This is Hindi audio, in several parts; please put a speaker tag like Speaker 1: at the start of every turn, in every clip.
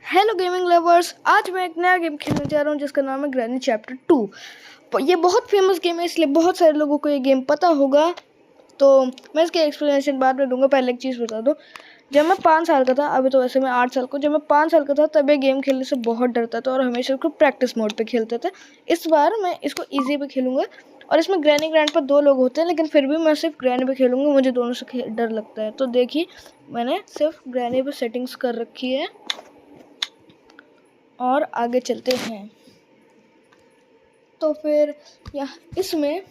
Speaker 1: हेलो गेमिंग लवर्स, आज मैं एक नया गेम खेलने जा रहा हूँ जिसका नाम है ग्रैनी चैप्टर 2। ये बहुत फेमस गेम है, इसलिए बहुत सारे लोगों को ये गेम पता होगा। तो मैं इसके एक्सप्लेनेशन बाद में दूंगा। पहले एक चीज़ बता दो, जब मैं 5 साल का था, अभी तो वैसे मैं 8 साल का, जब मैं 5 साल का था तब ये गेम खेलने से बहुत डरता था और हमेशा इसको प्रैक्टिस मोड पे खेलते थे। इस बार मैं इसको ईजी पे खेलूँगा और इसमें ग्रैनी ग्रैंड पर 2 लोग होते हैं, लेकिन फिर भी मैं सिर्फ ग्रैनी पे खेलूँगा। मुझे दोनों से डर लगता है। तो देखिए, मैंने सिर्फ ग्रैनी पे सेटिंग्स कर रखी है और आगे चलते हैं। तो फिर इसमें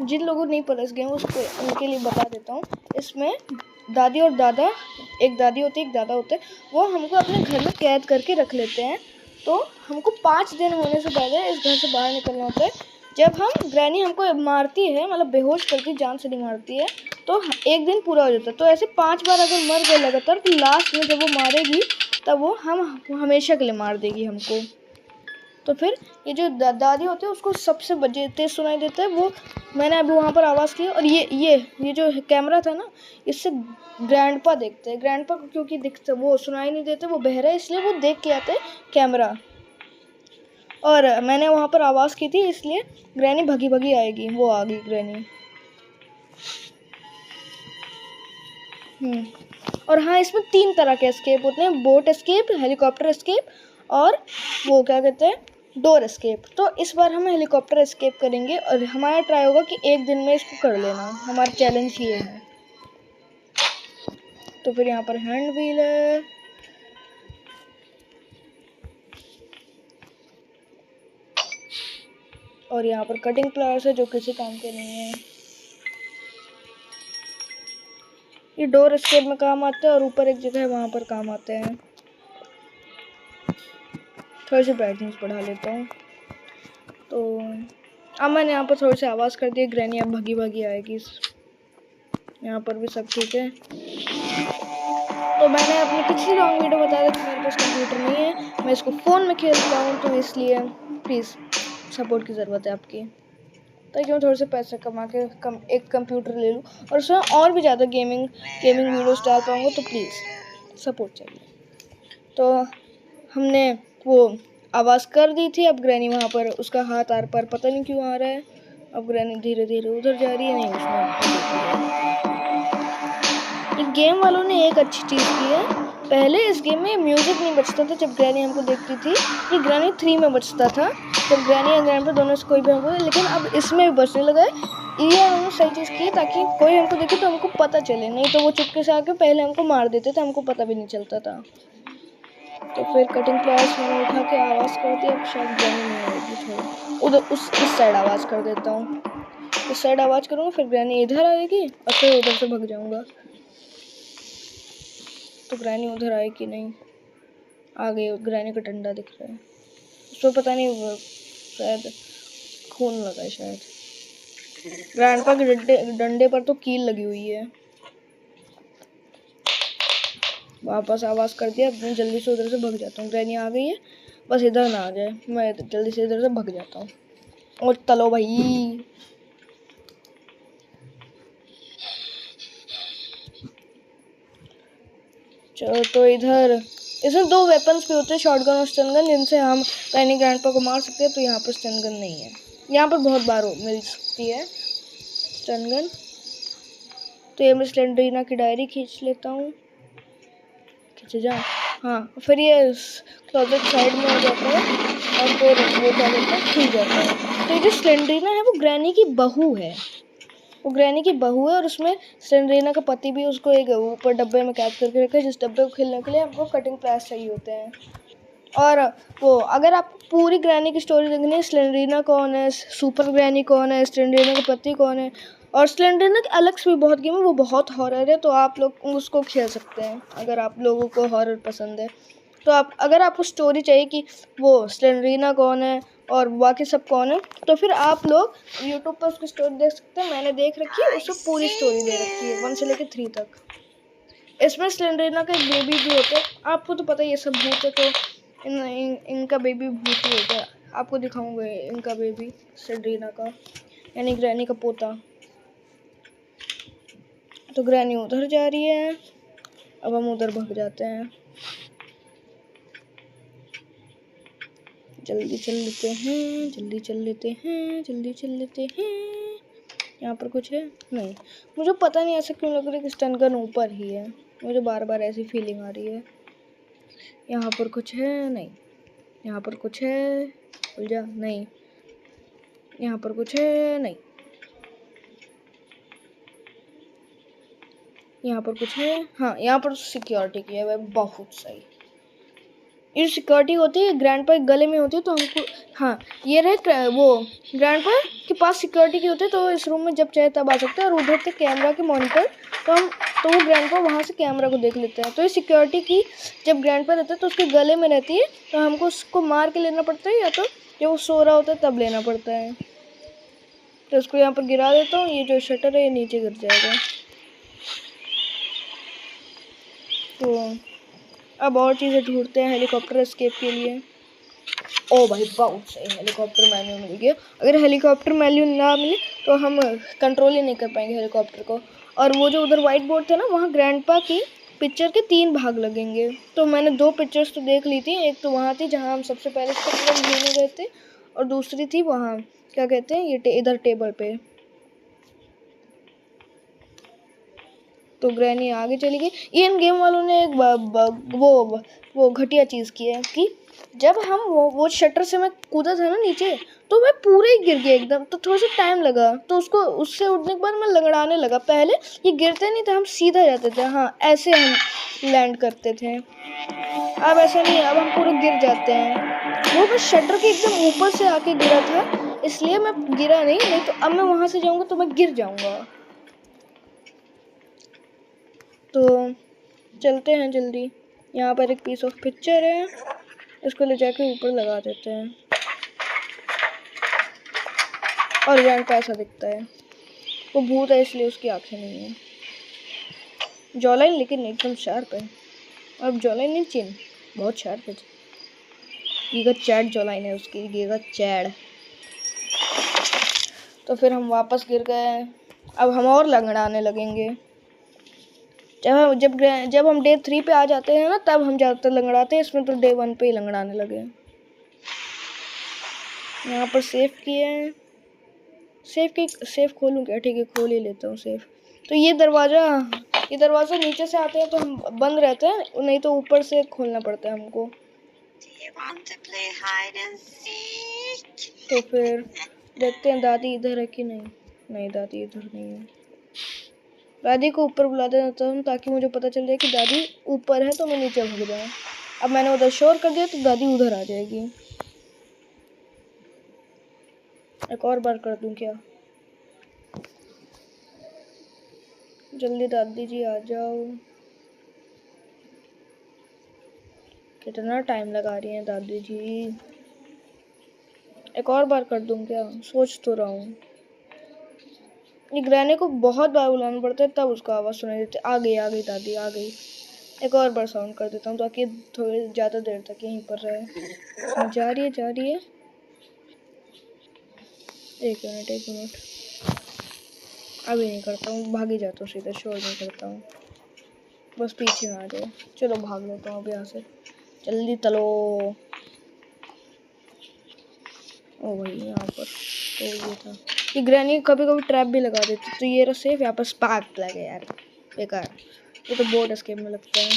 Speaker 1: जिन लोगों को नहीं पता इस गेम, उसको उनके लिए बता देता हूँ। इसमें दादी और दादा, एक दादी होती है एक दादा होते हैं, वो हमको अपने घर में कैद करके रख लेते हैं। तो हमको 5 दिन होने से पहले इस घर से बाहर निकलना होता है। जब हम ग्रैनी हमको मारती है, मतलब बेहोश करती, जान से नहीं मारती है, तो एक दिन पूरा हो जाता है। तो ऐसे 5 बार अगर मर गए लगातार, तो लास्ट में जब वो मारेगी तब वो हमेशा के लिए मार देगी हमको। तो फिर ये जो दादी होते हैं उसको सबसे तेज सुनाई देता है। वो मैंने अभी वहाँ पर आवाज़ की और ये जो कैमरा था ना, इससे ग्रैंडपा देखते हैं। ग्रैंडपा क्योंकि दिखते, वो सुनाई नहीं देते, वो बहरा है, इसलिए वो देख के आते हैं कैमरा। और मैंने वहाँ पर आवाज़ की थी, इसलिए ग्रैनी भगी भगी आएगी। वो आ गई ग्रैनी। और हाँ, इसमें 3 तरह के एस्केप होते हैं: बोट एस्केप, हेलीकॉप्टर एस्केप और वो क्या कहते हैं, डोर एस्केप। तो इस बार हम हेलीकॉप्टर एस्केप करेंगे और हमारा ट्राई होगा कि एक दिन में इसको कर लेना। हमारा चैलेंज ये है। तो फिर यहाँ पर हैंड व्हील है और यहाँ पर कटिंग प्लायर्स है जो किसी काम के नहीं है। ये डोर एस्केप में काम आते हैं और ऊपर एक जगह है वहाँ पर काम आते हैं। थोड़ी सी ब्राइटनेस बढ़ा लेता हूँ। तो अब मैंने यहाँ पर थोड़ी सी आवाज़ कर दी। ग्रैनी अब भगी भगी आएगी। यहाँ पर भी सब ठीक है। तो मैंने अपनी पिछली लॉन्ग वीडियो बताया कि मेरे पास कंप्यूटर नहीं है, मैं इसको फ़ोन में खेलता हूँ, तो इसलिए प्लीज़ सपोर्ट की ज़रूरत है आपकी, ताकि मैं थोड़े से पैसे कमा के एक कंप्यूटर ले लूँ और उसमें और भी ज़्यादा गेमिंग वीडियोस डाल पाऊँगा। तो प्लीज़ सपोर्ट चाहिए। तो हमने वो आवाज़ कर दी थी। अब ग्रैनी वहाँ पर, उसका हाथ आर पार पता नहीं क्यों आ रहा है। अब ग्रैनी धीरे धीरे उधर जा रही है। नहीं, उसने गेम वालों ने एक अच्छी चीज़ की है। पहले इस गेम में म्यूज़िक नहीं बजता था जब ग्रैनी हमको देखती थी। ये ग्रैनी 3 में बजता था जब ग्रैनी और ग्रैंडपा दोनों से कोई भी हमको, लेकिन अब इसमें भी बजने लगा है। ये उन्होंने सही चीज़ की है, ताकि कोई हमको देखे तो हमको पता चले। नहीं तो वो चुपके से आके पहले हमको मार देते थे, हमको पता भी नहीं चलता था। तो फिर कटिंग प्लायर्स मैंने उठा के आवाज़ कर दी। अब शायद ग्रैनी नहीं आएगी। थोड़ा उधर इस साइड आवाज़ कर देता हूँ। इस साइड आवाज़ करूँगा, फिर ग्रैनी इधर आएगी और फिर उधर से भग जाऊँगा। तो ग्रैनी उधर आए कि नहीं, आ गई। ग्रैनी का डंडा दिख रहा है, उसको पता नहीं, शायद खून लगा है शायद। ग्रैंडपा के डंडे पर तो कील लगी हुई है। वापस आवाज़ कर दिया। अब जल्दी से उधर से भग जाता हूँ। ग्रैनी आ गई है, बस इधर ना आ जाए। मैं जल्दी से इधर से भग जाता हूँ। और चलो भाई, चलो। तो इधर इसमें 2 वेपन्स भी होते हैं, शॉटगन और स्टनगन, जिनसे हम ग्रैनी ग्रैंडपा को मार सकते हैं। तो यहाँ पर स्टनगन नहीं है, यहाँ पर बहुत बार मिल सकती है स्टनगन। तो ये मैं स्लेंडरीना की डायरी खींच लेता हूँ। खींचे जा, हाँ। फिर ये क्लोजेट साइड में हो जाता है और फिर वो क्या कहते हैं, खुल जाता है। तो ये जो स्लेंडरीना है वो ग्रैनी की बहू है। वो ग्रैनी की बहू है और उसमें स्लेंडरीना का पति भी उसको एक ऊपर डब्बे में कैद करके रखा है, जिस डब्बे को खेलने के लिए आपको कटिंग प्लायर्स चाहिए होते हैं। और वो, अगर आप पूरी ग्रैनी की स्टोरी देखनी है, स्लेंडरीना कौन है, सुपर ग्रैनी कौन है, स्लेंडरीना का पति कौन है, और स्लेंडरीना के अलग से भी बहुत गेम है, वो बहुत हॉरर है। तो आप लोग उसको खेल सकते हैं अगर आप लोगों को हॉरर पसंद है। तो अगर आपको स्टोरी चाहिए कि वो स्लेंडरीना कौन है और बाकी सब कौन है, तो फिर आप लोग यूट्यूब पर उसकी स्टोरी देख सकते हैं। मैंने देख रखी है, उसको पूरी स्टोरी दे रखी है 1 से लेकर 3 तक। इसमें स्लेंडरीना का एक बेबी भी होता है। आपको तो पता ही है, सब भूत है, तो इनका बेबी भूत ही होता है। आपको दिखाऊंगा इनका बेबी स्लेंडरीना का, यानी ग्रैनी का पोता। तो ग्रैनी उधर जा रही है, अब हम उधर भाग जाते हैं। जल्दी चल लेते हैं, जल्दी चल लेते हैं, जल्दी चल लेते हैं। यहाँ पर कुछ है नहीं। मुझे पता नहीं ऐसा क्यों लग रहा है कि स्टन गन ऊपर ही है। मुझे बार बार ऐसी फीलिंग आ रही है। यहाँ पर कुछ है नहीं। यहाँ पर कुछ है, खुल जा। नहीं, यहाँ पर कुछ है नहीं। यहाँ पर कुछ है, हाँ यहाँ पर सिक्योरिटी की है। वह बहुत सही। ये सिक्योरिटी होती है ग्रैंडपा के गले में होती है, तो हमको हाँ ये रहे वो ग्रैंडपा के पास सिक्योरिटी की होती है, तो इस रूम में जब चाहे तब आ सकते हैं। और उधर थे कैमरा के मॉनिटर, तो वो ग्रैंडपा वहाँ से कैमरा को देख लेते हैं। तो ये सिक्योरिटी की जब ग्रैंडपा रहता है तो उसके गले में रहती है, तो हमको उसको मार के लेना पड़ता है, या तो जब वो सो रहा होता है तब लेना पड़ता है। तो उसको यहाँ पर गिरा देता हूँ। ये जो शटर है ये नीचे गिर जाएगा। तो अब और चीज़ें ढूंढते हैं हेलीकॉप्टर एस्केप के लिए। ओ भाई बहुत सही, हेलीकॉप्टर मैन्यू मिल गया। अगर हेलीकॉप्टर मैन्यू ना मिले तो हम कंट्रोल ही नहीं कर पाएंगे हेलीकॉप्टर को। और वो जो उधर वाइट बोर्ड था ना, वहाँ ग्रैंडपा की पिक्चर के 3 भाग लगेंगे। तो मैंने 2 पिक्चर्स तो देख ली थी। एक तो वहाँ थी जहाँ हम सबसे पहले घूमने गए थे, और दूसरी थी वहाँ क्या कहते हैं ये इधर टेबल पे। तो ग्रैनी आगे चली गई। इन गेम वालों ने एक वो घटिया चीज़ की है कि जब हम वो शटर से मैं कूदा था ना नीचे, तो मैं पूरे ही गिर गया एकदम। तो थोड़ा सा टाइम लगा, तो उसको उससे उठने के बाद मैं लंगड़ाने लगा। पहले ये गिरते नहीं थे, हम सीधा जाते थे। हाँ ऐसे हम लैंड करते थे। अब ऐसा नहीं है, अब हम पूरे गिर जाते हैं। वो मैं शटर के एकदम ऊपर से आके गिरा था, इसलिए मैं गिरा नहीं तो अब मैं वहाँ से जाऊँगा तो मैं गिर जाऊँगा। तो चलते हैं जल्दी। यहाँ पर एक पीस ऑफ पिक्चर है, इसको ले जाके ऊपर लगा देते हैं। और ग्रैंडपा ऐसा दिखता है। वो भूत है इसलिए उसकी आंखें नहीं है। जॉलाइन लेकिन एकदम शार्प है। अब जॉलाइन नहीं, चिन बहुत शार्प है। गीगा चैड जॉलाइन है उसकी, गीगा चैड। तो फिर हम वापस गिर गए। अब हम और लंगड़ाने लगेंगे। जब हम डे 3 पे आ जाते हैं ना, तब हम ज़्यादातर लंगड़ाते हैं। इसमें तो डे 1 पे ही लंगड़ाने लगे। यहाँ पर सेफ खोलूँ क्या? ठीक है, खोल ही लेता हूँ सेफ। तो ये दरवाज़ा नीचे से आते हैं तो हम बंद रहते हैं, नहीं तो ऊपर से खोलना पड़ता है हमको। तो फिर देखते हैं दादी इधर है कि नहीं। नहीं, दादी इधर नहीं है। दादी को ऊपर बुला देता हूँ ताकि मुझे पता चल जाए कि दादी ऊपर है, तो मैं नीचे भाग जाऊँ। अब मैंने उधर शोर कर दिया तो दादी उधर आ जाएगी। एक और बार कर दूँ क्या? जल्दी दादी जी आ जाओ। कितना टाइम लगा रही हैं दादी जी। एक और बार कर दूँ क्या? सोच तो रहा हूँ। ये ग्रैनी को बहुत बार बुलाना पड़ता है तब उसका आवाज़ सुनाई देती है। आ गई दादी आ गई। एक और बार साउंड कर देता हूँ ताकि थोड़ी ज़्यादा देर तक यहीं पर रहे। जा रही है। एक मिनट अभी नहीं करता हूँ, भाग ही जाता हूँ सीधा, शोर नहीं करता हूँ, बस पीछे ना आ जाए। चलो भाग लेता हूँ अब यहाँ से, जल्दी चलो। ओ भाई यहाँ पर तो ये था। ये ग्रैनी कभी कभी ट्रैप भी लगा देती, तो ये रहा सेफ। यहाँ पर स्पार्क लगे यार, बेकार। ये तो बोर्ड एस्केप में लगता है।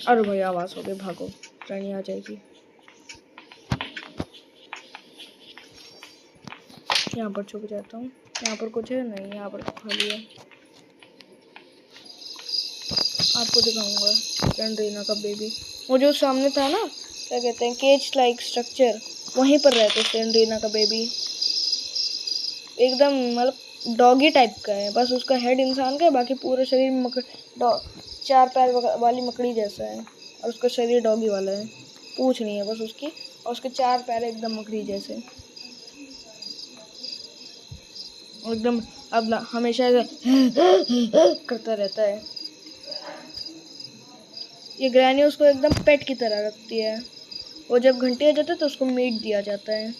Speaker 1: अरे भाई आवाज़ हो गई, भागो, ग्रैनी आ जाएगी। यहाँ पर छुप जाता हूँ। यहाँ पर कुछ है नहीं, यहाँ पर खाली है। आपको दिखाऊंगा सेंड्रीना का बेबी। वो जो सामने था ना, क्या कहते हैं, केज लाइक स्ट्रक्चर, वहीं पर रहते सेंड्रीना का बेबी। एकदम मतलब डॉगी टाइप का है, बस उसका हेड इंसान का है, बाकी पूरा शरीर 4 पैर वाली मकड़ी जैसा है, और उसका शरीर डॉगी वाला है। पूंछ नहीं है बस उसकी, और उसके 4 पैर एकदम मकड़ी जैसे। एकदम अब हमेशा करता रहता है। ये ग्रैनी उसको एकदम पेट की तरह रखती है। वो जब घंटे आ जाते हैं तो उसको मीट दिया जाता है।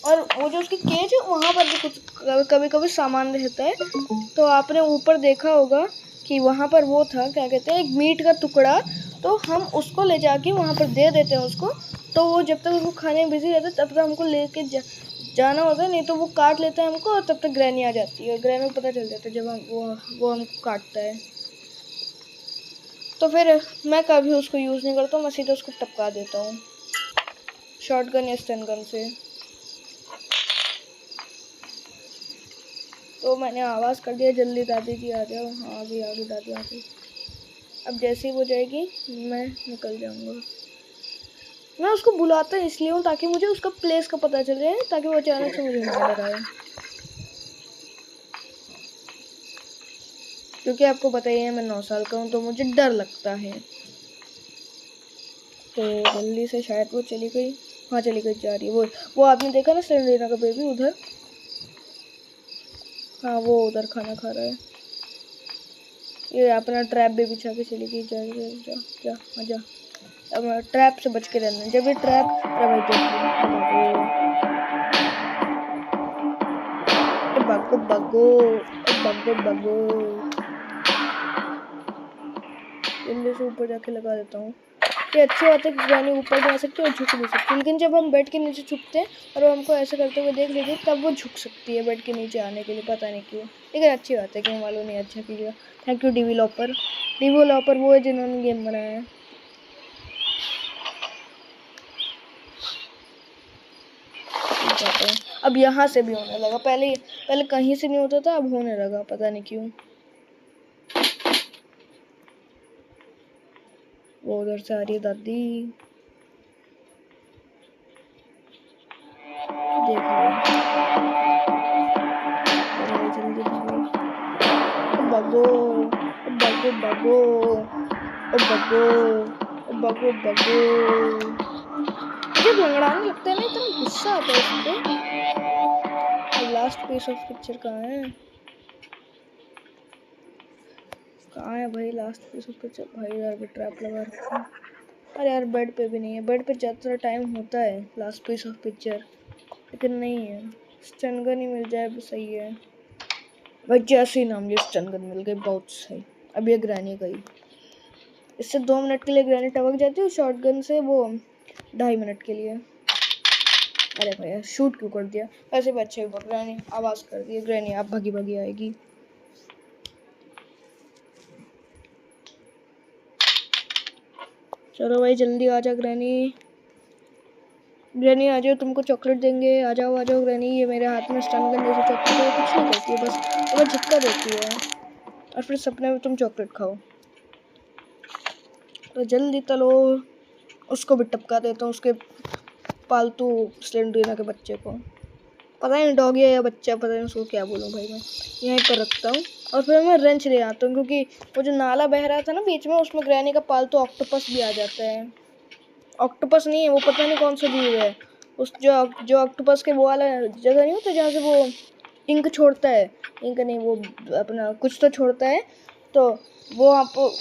Speaker 1: और वो जो उसकी केज है वहाँ पर भी कुछ कभी कभी सामान रहता है। तो आपने ऊपर देखा होगा कि वहाँ पर वो था, क्या कहते हैं, एक मीट का टुकड़ा, तो हम उसको ले जाके वहाँ पर दे देते हैं उसको। तो वो जब तक उसको खाने में बिजी रहता है तब तक हमको लेके जाना होता है, नहीं तो वो काट लेता है हमको और तब तक ग्रैनी आ जाती है। ग्रैनी को पता चल जाता है जब हम वो हमको काटता है। तो फिर मैं कभी उसको यूज़ नहीं करता हूँ, मैं सीधा उसको टपका देता हूँ शॉटगन या स्टन गन से। तो मैंने आवाज़ कर दिया, जल्दी दादी जी आ जाओ। हाँ अभी आ गई दादी, आ गई। अब जैसे ही वो जाएगी मैं निकल जाऊँगा। मैं उसको बुलाता इसलिए हूँ ताकि मुझे उसका प्लेस का पता चल जाए, ताकि वो अचानक से मुझे ना डराए। क्योंकि आपको पता ही है मैं 9 साल का हूँ तो मुझे डर लगता है। तो जल्दी से शायद वो चली गई। हाँ चली गई, जा रही है। वो आपने देखा ना सेरेना का बेबी उधर। हाँ वो उधर खाना खा रहा है। ये अपना ट्रैप भी बिछा के चली गई। जा जा जा जा, जा। अब ट्रैप से बच के रहना। जब ये ट्रैप, अरे भाई भागो भागो भागो भागो। जल्दी से ऊपर जाके लगा देता हूँ। ये अच्छी बात है कि ग्रैनी ऊपर जा सकती है और झुक भी सकती है, लेकिन जब हम बेड के नीचे छुपते हैं और वो हमको ऐसे करते हुए देख लेती है तब वो झुक सकती है बेड के नीचे आने के लिए, पता नहीं क्यों। लेकिन अच्छी बात है, गेम वालों ने अच्छा किया। Thank you developer. डेवलपर वो है जिन्होंने गेम बनाया है। अब यहाँ से भी होने लगा, पहले कहीं से नहीं होता था, अब होने लगा, पता नहीं क्यों। वो उधर से आ रही है दादी, देख लो। जल्दी भागो भागो भागो भागो भागो भागो। जब लंगड़ाने लगता है ना इतना गुस्सा आता है इस पे। लास्ट पीस ऑफ पिक्चर कहाँ है? कहाँ है भाई लास्ट पीस ऑफ पिक्चर? भाई यार भी ट्रैप लगा रखा है। अरे यार बेड पे भी नहीं है। बेड पे ज़्यादा टाइम होता है लास्ट पीस ऑफ पिक्चर, लेकिन नहीं है। स्टन गन ही मिल जाए तो सही है भाई। जैसे ही ना मुझे स्टन गन मिल गई, बहुत सही। अब ये ग्रैनी गई, इससे 2 मिनट के लिए ग्रैनी टपक जाती है, शॉर्ट गन से वो 2.5 मिनट के लिए। अरे भैया शूट क्यों कर दिया? ऐसे भी अच्छे ग्रैनी आवाज़ कर दी। ग्रैनी आप भागी भागी आएगी। चलो भाई जल्दी आ जा ग्रैनी। ग्रैनी आ जाओ, तुमको चॉकलेट देंगे। आ जाओ ग्रैनी। ये मेरे हाथ में स्टन गन जैसे चॉकलेट है, कुछ नहीं करती है, बस तुम्हें झटका देती है और फिर सपने में तुम चॉकलेट खाओ। तो जल्दी चलो, उसको भी टपका देता हूँ, उसके पालतू स्लेंडरीना के बच्चे को। पता नहीं डॉगी है या बच्चा, पता नहीं उसको क्या बोलूँ भाई। मैं यहीं पर रखता हूँ और फिर मैं रेंच ले आता हूँ, क्योंकि वो जो नाला बह रहा था ना बीच में, उसमें ग्रैनी का पालतू ऑक्टोपस भी आ जाता है। ऑक्टोपस नहीं है वो, पता नहीं कौन सा जीव है। उस जो ऑक्टोपस के वो वाला जगह नहीं होता जहाँ से वो इंक छोड़ता है। इंक नहीं, वो अपना कुछ तो छोड़ता है। तो वो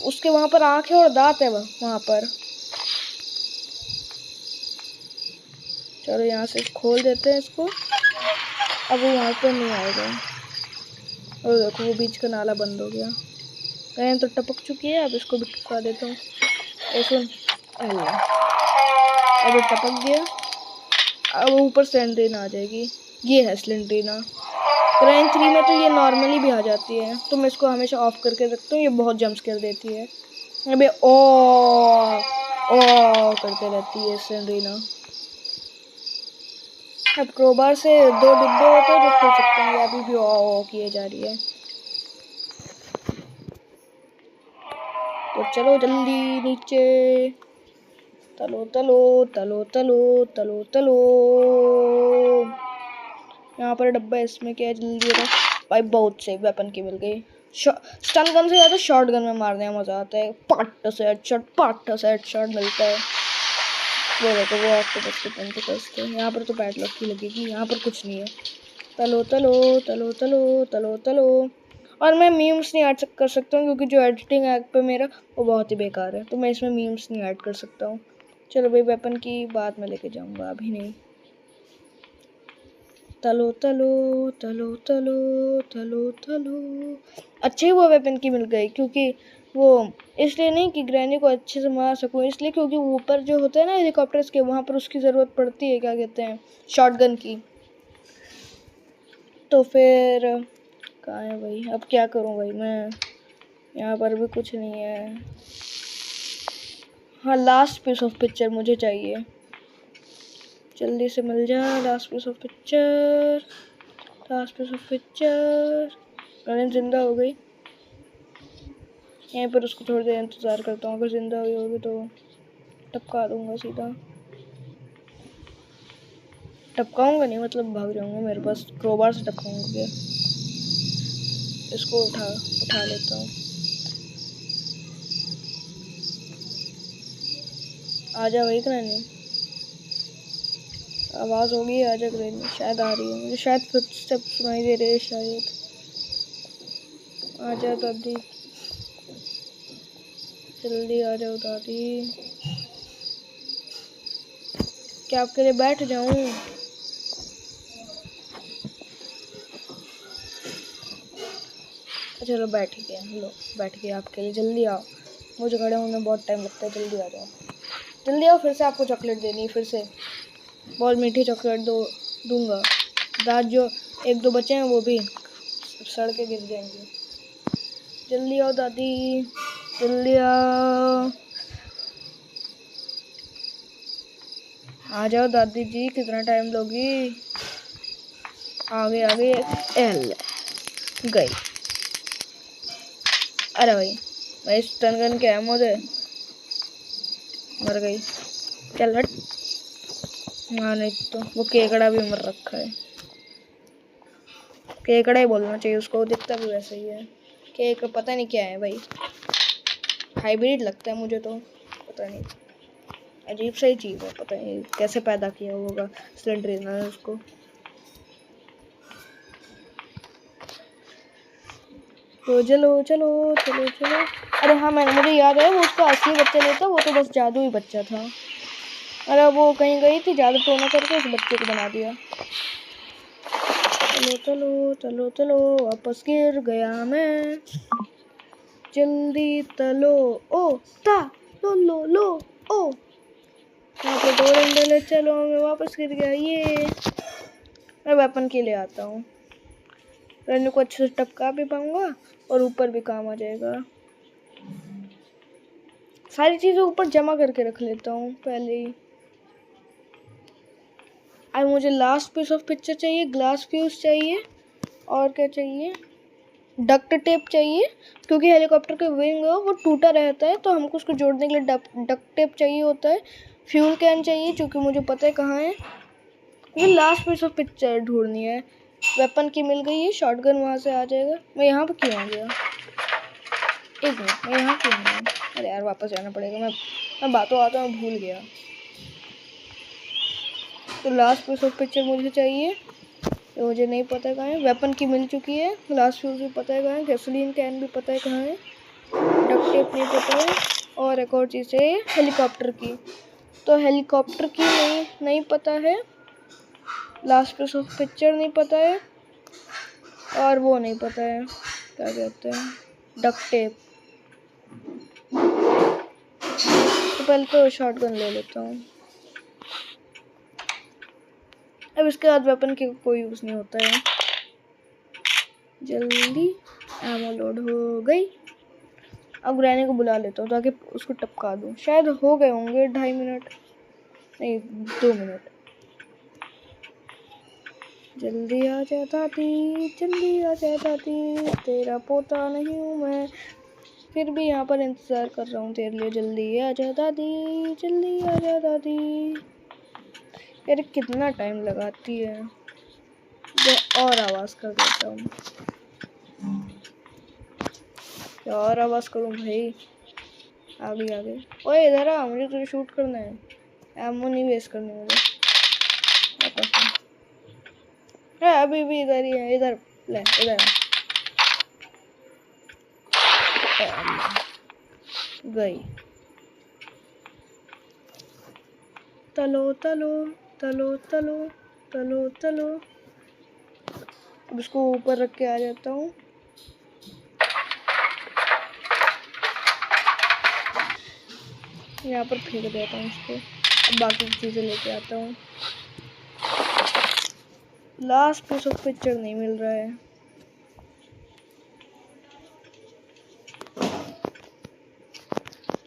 Speaker 1: उसके वहाँ पर आँखें और दांत है वहाँ पर। चलो यहाँ से खोल देते हैं इसको। अब वो वहाँ पर नहीं आएगा। और देखो वो बीच का नाला बंद हो गया। कहीं तो टपक चुकी है, अब इसको भी टपका देता हूँ। ए सुन, अब टपक गया। अब ऊपर स्लेंडरीना आ जाएगी। ये है स्लेंडरीना। क्राइम 3 में तो ये नॉर्मली भी आ जाती है, तो मैं इसको हमेशा ऑफ करके रखता हूँ। ये बहुत जंप स्केयर देती है। अबे ओ करते रहती है स्लेंडरीना। अब क्रोबार से 2 डिब्बे होते हैं जो खोल सकते हैं। ये अभी भी ओ किए जा रही है। तो चलो जल्दी नीचे। तलो तलो तलो तलो तलो तलो। यहाँ पर डब्बा, इसमें क्या है? जल्दी होगा भाई। बहुत से वेपन की मिल गई। स्टन गन से ज़्यादा शॉर्ट गन में मारने में मज़ा आता है। पाट से हेडशॉट मिलता है। वो देखो वो ऑक्टोपस के टेंटिकल्स थे। यहाँ पर तो पैडलॉक की लगेगी, यहाँ पर कुछ नहीं है। तलो तलो तलो तलो तलो तलो। और मैं मीम्स नहीं ऐड कर सकता हूँ, क्योंकि जो एडिटिंग ऐप पे मेरा वो बहुत ही बेकार है, तो मैं इसमें मीम्स नहीं ऐड कर सकता हूँ। चलो भाई वेपन की बाद में लेके जाऊँगा, अभी नहीं। तलो तलो तलो तलो तलो तलो। अच्छी वो वेपन की मिल गई, क्योंकि वो इसलिए नहीं कि ग्रैनी को अच्छे से मार सकूं, इसलिए क्योंकि ऊपर जो होते हैं ना हेलीकॉप्टर्स के, वहाँ पर उसकी ज़रूरत पड़ती है, क्या कहते हैं, शॉटगन की। तो फिर कहाँ है भाई, अब क्या करूं भाई मैं, यहाँ पर भी कुछ नहीं है। हाँ, लास्ट पीस ऑफ पिक्चर मुझे चाहिए, जल्दी से मिल जा। Last piece of picture, last piece of picture. Running जिंदा हो गई, यहीं पर उसको थोड़ी देर इंतज़ार करता हूँ, अगर जिंदा हुई होगी तो टपका दूंगा सीधा। टपकाऊंगा नहीं, मतलब भाग जाऊंगा, मेरे पास क्रोबार से टपकाऊंगा क्या। इसको उठा लेता हूँ। आजा भाई ग्रैनी, आवाज़ होगी, आजा ग्रैनी, शायद आ रही है, मुझे शायद फुटस्टेप सुनाई दे रहे हैं शायद। आजा दादी, जल्दी आ जाओ दादी। क्या आपके लिए बैठ जाऊं? चलो बैठ गया, लो बैठ गया आपके लिए, जल्दी आओ, मुझे खड़े होने में बहुत टाइम लगता है, जल्दी आ जाओ, जल्दी आओ। फिर से आपको चॉकलेट देनी है, फिर से बहुत मीठी चॉकलेट दूंगा। दांत जो एक दो बचे हैं वो भी सड़ के गिर जाएंगे। जल्दी आओ दादी, जल्दी आओ, आ जाओ दादी जी, कितना टाइम लोगी। आगे आगे एल गई। अरे भाई स्टन गन के एमो दे, मर गई, चल हट। हाँ नहीं तो वो केकड़ा भी मर रखा है, केकड़ा ही बोलना चाहिए उसको, दिखता भी वैसे ही है। केक पता नहीं क्या है भाई, हाइब्रिड लगता है मुझे तो, पता नहीं, अजीब सा ही चीज़ है, पता नहीं कैसे पैदा किया होगा स्लेंडरिन ने उसको। तो चलो चलो चलो चलो। अरे हाँ, मुझे याद है, वो उसका असली बच्चा नहीं था, वो तो बस जादू ही बच्चा था। अरे वो कहीं गई थी, जादू टोना करके उस बच्चे को बना दिया। चलो चलो चलो चलो, वापस गिर गया मैं, जल्दी तलो, ओ ता लो लो लो, ओ यहाँ पे 2 डंडे ले, चलो मैं वापस गिर गया। ये मैं वेपन के लिए आता हूँ, रन को अच्छे से टपका भी पाऊंगा और ऊपर भी काम आ जाएगा। सारी चीज़ें ऊपर जमा करके रख लेता हूँ पहले ही। अब मुझे लास्ट पीस ऑफ पिक्चर चाहिए, ग्लास फ्यूज चाहिए, और क्या चाहिए, डक्ट टेप चाहिए, क्योंकि हेलीकॉप्टर का विंग वो टूटा रहता है, तो हमको उसको जोड़ने के लिए डक्ट टेप चाहिए होता है। फ्यूल कैन चाहिए, क्योंकि मुझे पता है कहाँ है। मुझे लास्ट पीस ऑफ पिक्चर ढूंढनी है। वेपन की मिल गई है, शॉटगन वहाँ से आ जाएगा। मैं यहाँ पर क्यों आ गया, एक मिनट, मैं यहाँ क्यों आ गया। अरे यार वापस जाना पड़ेगा, मैं बातों मैं भूल गया। तो लास्ट पीस ऑफ पिक्चर मुझे चाहिए, तो मुझे नहीं पता कहाँ है। वेपन की मिल चुकी है, लास्ट फ्यूज भी पता है कहाँ है, गैसोलीन कैन भी पता है कहाँ है, डक्ट टेप नहीं पता है, और एक और चीज़ है हेलीकॉप्टर की। तो हेलीकॉप्टर की नहीं पता है, लास्ट पीस ऑफ पिक्चर नहीं पता है, और वो नहीं पता है, क्या कहते हैं, डक्ट टेप। तो पहले तो शॉटगन ले लेता हूँ, अब इसके बाद वेपन की कोई यूज़ नहीं होता है। जल्दी एमो लोड हो गई। अब ग्रैनी को बुला लेता हूँ ताकि उसको टपका दूँ। शायद हो गए होंगे 2.5 मिनट, नहीं 2 मिनट। जल्दी आ जा दादी, जल्दी आ जा दादी, तेरा पोता नहीं हूँ मैं, फिर भी यहाँ पर इंतज़ार कर रहा हूँ तेरे लिए। जल्दी आ जा दादी, जल्दी आ जा दादी। यार कितना टाइम लगाती है, और आवाज़ कर देता हूँ, और आवाज़ करूँ भाई। आगे ओए इधर आ, मुझे तुझे शूट करना है, एमो नहीं वेस्ट करनी मुझे। अभी भी इधर ही है, इधर ले, इधर गई। तलो तलो तलो तलो तलो तलो। अब इसको ऊपर रख के आ जाता हूँ। यहाँ पर फेंक देता हूँ इसको। अब बाकी चीज़ें लेके आता हूँ। लास्ट पीस ऑफ पिक्चर नहीं मिल रहा है।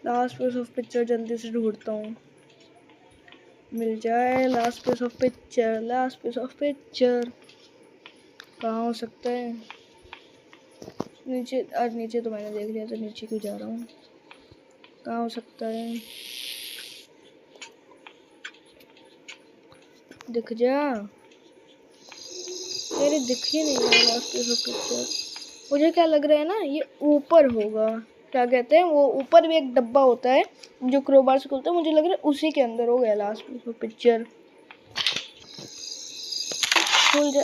Speaker 1: लास्ट पीस ऑफ पिक्चर जल्दी से ढूंढता हूँ, मिल जाए। Last piece of picture, last piece of picture कहाँ हो सकता है? नीचे, आज नीचे तो मैंने देख लिया था, नीचे क्यों जा रहा हूँ? कहाँ हो सकता है? दिख जा, तेरे दिख ही नहीं रहा लास्ट पीस ऑफ पिक्चर। मुझे क्या लग रहा है ना, ये ऊपर होगा। क्या कहते हैं वो, ऊपर भी एक डब्बा होता है जो क्रोबार से खुलता है, मुझे लग रहा है उसी के अंदर हो गया लास्ट पीस ऑफ पिक्चर। खुल जा,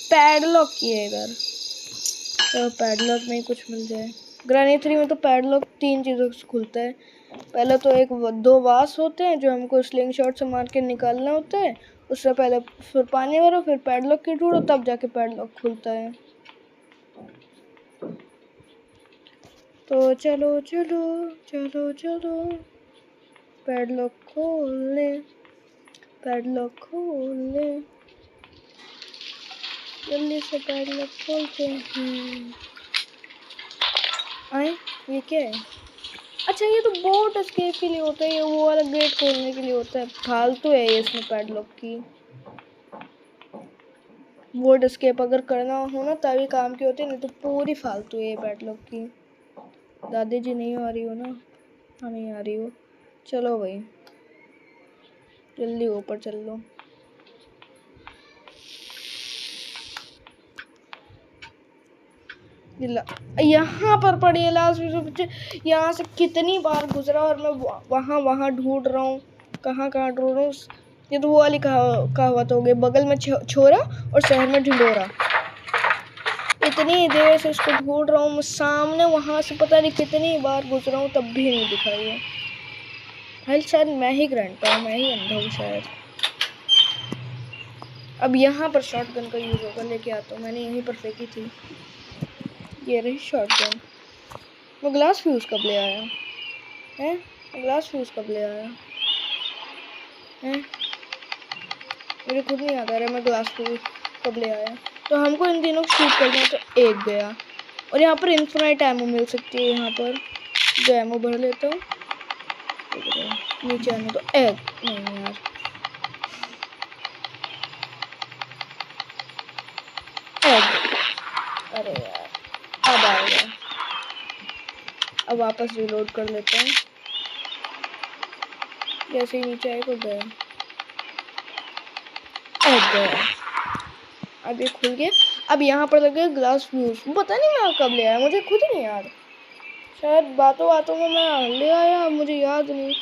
Speaker 1: पैडलॉक की है इधर, तो पैडलॉक में ही कुछ मिल जाए। ग्रैनी 3 में तो पैडलॉक 3 चीज़ों से खुलता है। पहले तो एक 2 वास होते हैं जो हमको स्लिंग शॉट से मार के निकालना होता है। उससे पहले फिर पानी भरो, फिर पैडलॉक की ढूंढो, तब जाके पैडलॉक खुलता है। तो चलो चलो चलो चलो, पैडलॉक खोल ले, पैडलॉक खोल ले, जल्दी से पैडलॉक खोलते हैं। आए, ये क्या है? अच्छा, ये तो बोट एस्केप के लिए होता है, ये वो वाला गेट खोलने के लिए होता है। फालतू है ये इसमें पैडलॉक की। बोट एस्केप अगर करना हो ना तभी काम की होती है, नहीं तो पूरी फालतू है ये पैडलॉक की। दादी जी नहीं आ रही हो ना? हाँ, नहीं आ रही हो। चलो भाई, जल्दी ऊपर चल लो। यहाँ पर पड़ी है लास्ट पीस। यहाँ से कितनी बार गुजरा और मैं वहाँ वहाँ ढूंढ रहा हूँ, कहाँ कहाँ ढूंढ रहा हूँ। ये तो वो वाली कहावत हो गई, बगल में छोरा और शहर में ढिंडोरा। इतनी देर से इसको ढूंढ रहा हूँ मैं, सामने वहाँ से पता नहीं कितनी बार गुजरा हूँ तब भी नहीं दिखा ये। हल शायद मैं ही ग्रैंडपा हूँ, मैं ही अंधा हूँ शायद। अब यहाँ पर शॉटगन का यूज़ होगा, लेके आता हूँ। मैंने यहीं पर फेंकी थी, ये रही शॉटगन। मैं ग्लास फ्यूज़ कब ले आया है? ग्लास फ्यूज़ कब ले आया है? मुझे खुद नहीं आता रहा मैं ग्लास फ्यूज़ कब ले आया। तो हमको इन तीनों को शूट करना है, तो एक गया। और यहाँ पर इन्फिनाइट एमो मिल सकती है। यहाँ पर जो एमो भर लेता हूँ। नीचे आने तो एग नहीं यार, एग। अरे यार, अब आएगा। अब वापस रिलोड कर लेते हैं। जैसे ही नीचे आएगा गया, एग गया। अब ये खुल गया। अब यहाँ पर लगे ग्लास फ्यूज। पता नहीं मैं कब ले आया, मुझे खुद नहीं याद। शायद बातों बातों में मैं ले आया, मुझे याद नहीं।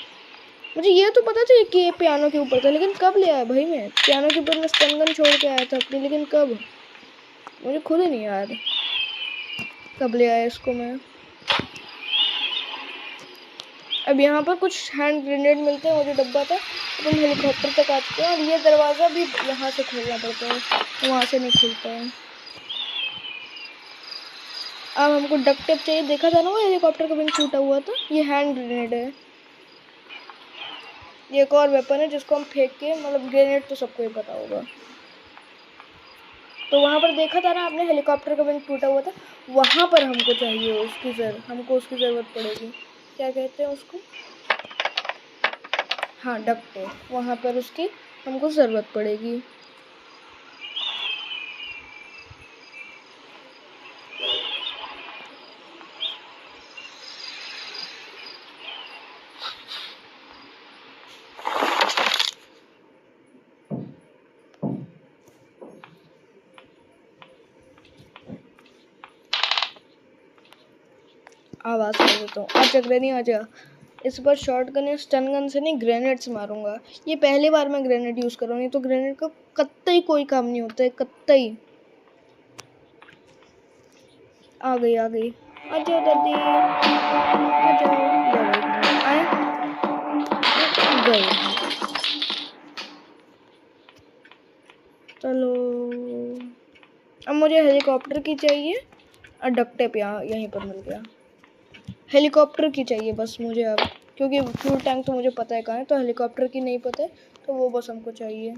Speaker 1: मुझे ये तो पता था कि ये पियानो के ऊपर था, लेकिन कब ले आया भाई मैं? पियानो के ऊपर मैं स्टन गन छोड़ के आया था अपनी, लेकिन कब? मुझे खुद ही नहीं याद कब ले आया इसको मैं। अब यहाँ पर कुछ हैंड ग्रेनेड मिलते हैं, वो जो डब्बा था। अब हम हेलीकॉप्टर तक आ चुके हैं और ये दरवाज़ा भी यहाँ से खोलना पड़ता है, वहाँ से नहीं खुलता है। अब हमको डक्ट टेप चाहिए। देखा था ना वो हेलीकॉप्टर का विंग टूटा हुआ था, ये हैंड ग्रेनेड है। ये एक और वेपन है जिसको हम फेंक के, मतलब ग्रेनेड तो सबको ही पता होगा। तो वहाँ पर देखा था ना आपने, हेलीकॉप्टर का विंग टूटा हुआ था, वहाँ पर हमको चाहिए उसकी हमको उसकी ज़रूरत पड़ेगी। क्या कहते हैं उसको? हाँ, डक्ट टेप। वहाँ पर उसकी हमको ज़रूरत पड़ेगी। आवाज़ कर देता हूँ, आजा ग्रेनी आजा। इस बार शॉटगन या स्टन गन से नहीं, ग्रेनेड से मारूंगा। ये पहली बार मैं ग्रेनेड यूज़ कर रहा हूँ, नहीं तो ग्रेनेड का कत्तई कोई काम नहीं होता है, कत्तई। आ गई आ गई, आजा दादी आजा। आए गए। चलो, अब मुझे हेलीकॉप्टर की चाहिए और डक्ट टेप यहाँ यहीं पर मिल गया। हेलीकॉप्टर की चाहिए बस मुझे अब, क्योंकि फ्यूल टैंक तो मुझे पता है कहाँ है, तो हेलीकॉप्टर की नहीं पता है, तो वो बस हमको चाहिए।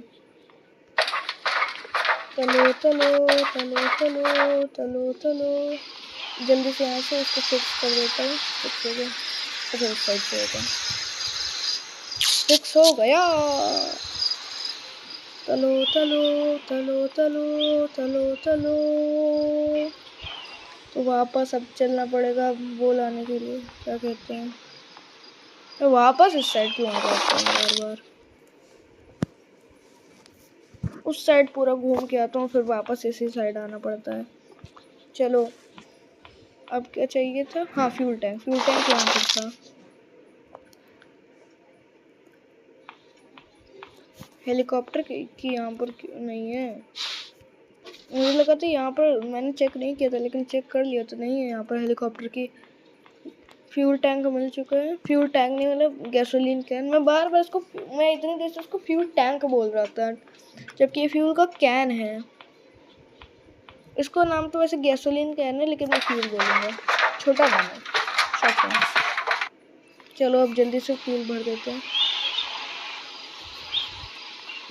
Speaker 1: चलो चलो चलो चलो चलो चलो, जल्दी से यहाँ से इसको फिक्स कर देता हूँ। फिक्स हो गया। अच्छा उस साइड से होगा। फिक्स हो गया। चलो चलो चलो चलो चलो चलो, तो वापस अब चलना पड़ेगा वो लाने के लिए, क्या कहते हैं, तो वापस इस साइड क्यों आ जाते हैं बार बार। उस साइड पूरा घूम के आता हूँ, फिर वापस इसी साइड आना पड़ता है। चलो अब क्या चाहिए था, हाँ फ्यूल टैंक। फ्यूल टैंक यहाँ पर था। हेलीकॉप्टर की यहाँ पर क्यों नहीं है, मुझे लगा था यहाँ पर, मैंने चेक नहीं किया था लेकिन चेक कर लिया तो नहीं है यहाँ पर हेलीकॉप्टर की। फ्यूल टैंक मिल चुका है। फ्यूल टैंक नहीं मतलब गैसोलीन कैन। मैं बार बार इसको, मैं इतनी देर से उसको फ्यूल टैंक बोल रहा था, जबकि ये फ्यूल का कैन है। इसको नाम तो वैसे गैसोलीन कैन है, लेकिन मैं फ्यूल बोलूँगा, छोटा नाम है, शॉर्ट नाम। चलो अब जल्दी से फ्यूल भर देते हैं।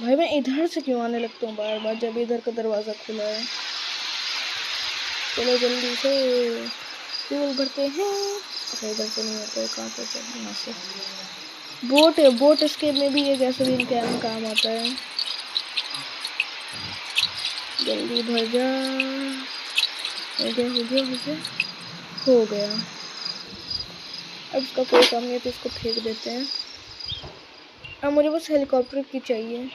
Speaker 1: भाई मैं इधर से क्यों आने लगता हूँ बार बार, जब इधर का दरवाज़ा खुला है। चलो जल्दी से फ्यूल भरते हैं। अच्छा इधर से नहीं होता है, कहाँ से होता है, यहाँ से। बोट है, बोट स्केप में भी ये गैसोलीन कैन काम आता है। जल्दी भर जा। हो गया हो गया हो गया हो गया। अब इसका कोई काम नहीं है तो इसको फेंक देते हैं। अब मुझे बस हेलीकॉप्टर की चाहिए।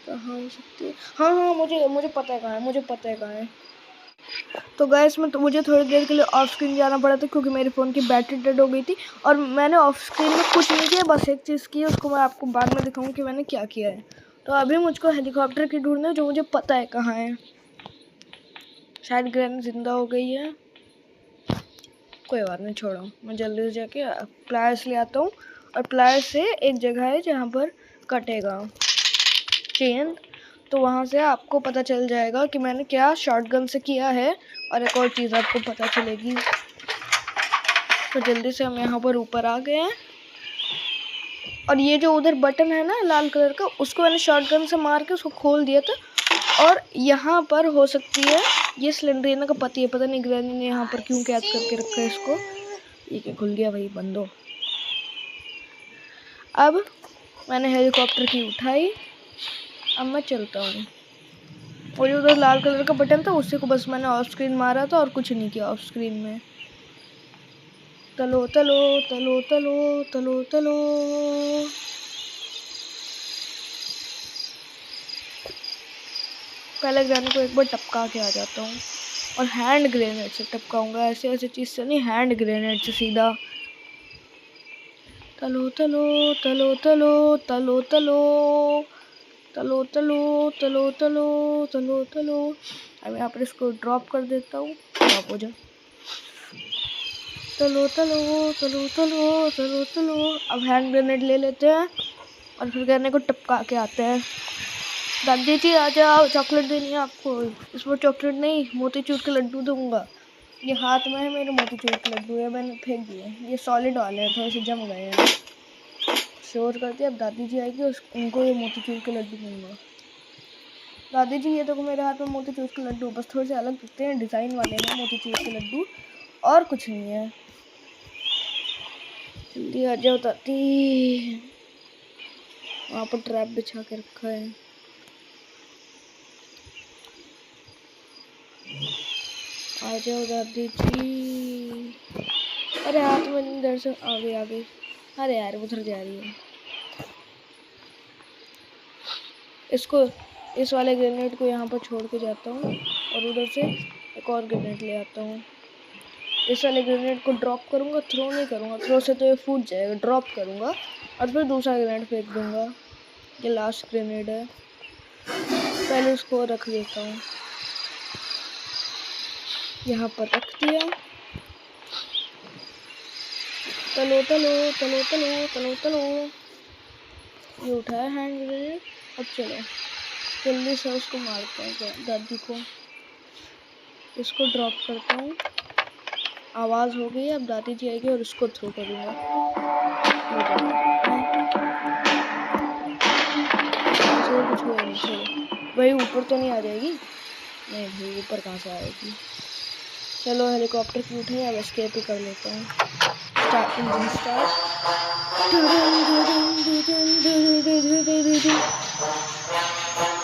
Speaker 1: कहाँ हो सकती है, हाँ हाँ मुझे पता है कहाँ है, मुझे पता है कहाँ है। तो गैस में तो मुझे थोड़ी देर के लिए ऑफ स्क्रीन जाना पड़ा था, क्योंकि मेरे फ़ोन की बैटरी डेड हो गई थी। और मैंने ऑफ स्क्रीन में कुछ नहीं किया, बस एक चीज़ की है, उसको मैं आपको बाद में दिखाऊँ कि मैंने क्या किया है। तो अभी मुझको हेलीकॉप्टर की ढूंढना है, जो मुझे पता है कहाँ है। शायद ग्रैनी जिंदा हो गई है, कोई बात नहीं, छोड़ो। मैं जल्दी से जाके प्लायर्स ले आता हूँ, और प्लायर्स से एक जगह है जहाँ पर कटेगा चेन, तो वहाँ से आपको पता चल जाएगा कि मैंने क्या शॉटगन से किया है, और एक और चीज़ आपको पता चलेगी। तो जल्दी से हम यहाँ पर ऊपर आ गए हैं, और ये जो उधर बटन है ना लाल कलर का, उसको मैंने शॉटगन से मार के उसको खोल दिया था। और यहाँ पर हो सकती है ये स्लेंडरिना का पति है, पता नहीं ग्रैनी ने यहाँ पर क्यों कैद करके रखा है इसको। ये क्या खुल गया भाई, बंद हो। अब मैंने हेलीकॉप्टर की उठाई, अब मैं चलता हूँ। और जो उधर लाल कलर का बटन था उसी को बस मैंने ऑफ स्क्रीन मारा था, और कुछ नहीं किया ऑफ स्क्रीन में। तलो तलो तलो तलो तलो तलो। पहले ग्रैनी को एक बार टपका के आ जाता हूँ, और हैंड ग्रेनेड से टपकाऊंगा, ऐसे ऐसे चीज़ से नहीं, हैंड ग्रेनेड से सीधा। तलो तलो तलो तलो तलो तलो तलो तलो तलो तलो तलो तलो। अब यहाँ पर इसको ड्रॉप कर देता हूँ, ड्रॉप हो जा। तलो तलो तलो तलो तलो तलो। अब हैंड ग्रेनेड ले लेते हैं, और फिर ग्रैनी को टपका के आते हैं। दादी जी आ जाओ, चॉकलेट देनी है आपको। इसमें चॉकलेट नहीं, मोतीचूर के लड्डू दूंगा। ये हाथ में है मेरे, मोतीचूर के लड्डू है, मैंने फेंक दिए। ये सॉलिड वाले हैं, थोड़े से जम गए हैं। शोर करते, अब दादी जी आएगी, उनको ये मोतीचूर के लड्डू दूंगा। दादी जी ये देखो मेरे हाथ में मोतीचूर के लड्डू, बस थोड़े से अलग दिखते हैं, डिज़ाइन वाले हैं मोतीचूर के लड्डू, और कुछ नहीं है। जल्दी आ जाओ दादी, वहाँ पर ट्रैप बिछा के रखा है। आ जाओ दादी जी। अरे हाथ में इधर से आ गई। अरे यार उधर जा रही है। इसको, इस वाले ग्रेनेड को यहाँ पर छोड़ के जाता हूँ, और उधर से एक और ग्रेनेड ले आता हूँ। इस वाले ग्रेनेड को ड्रॉप करूँगा, थ्रो नहीं करूँगा, थ्रो से तो ये फूट जाएगा। ड्रॉप करूँगा और फिर दूसरा ग्रेनेड फेंक दूँगा। ये लास्ट ग्रेनेड है, पहले उसको रख देता हूँ। यहाँ पर रख दिया। तलो तलो तलो तलो तलो तलो। ये उठाया हैंड ग्रेनेड। अब चलो जल्दी से उसको मारते हैं दादी को। इसको ड्रॉप करता हूँ, आवाज़ हो गई, अब दादी जी आएगी और उसको थ्रो करूँगा। कुछ हुआ नहीं, चलो भाई ऊपर तो नहीं आ जाएगी? नहीं भाई ऊपर कहाँ से आएगी। चलो हेलीकॉप्टर की उठे, अब एस्केप ही कर लेता हूँ। Start engine start.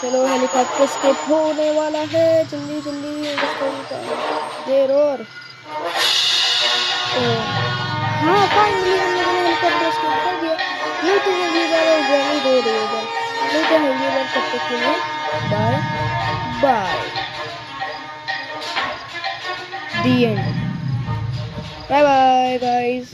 Speaker 1: चलो हेलीकॉप्टर एस्केप होने वाला है, जल्दी जल्दी देर और हाँ फाइनली हम लोगों ने हेलीकॉप्टर एस्केप कर दिया। मिलते हैं अगली बार और ग्रैनी रो रही है इधर। मिलते हैं अगली बार, तब तक के लिए bye bye. The end. Bye bye guys.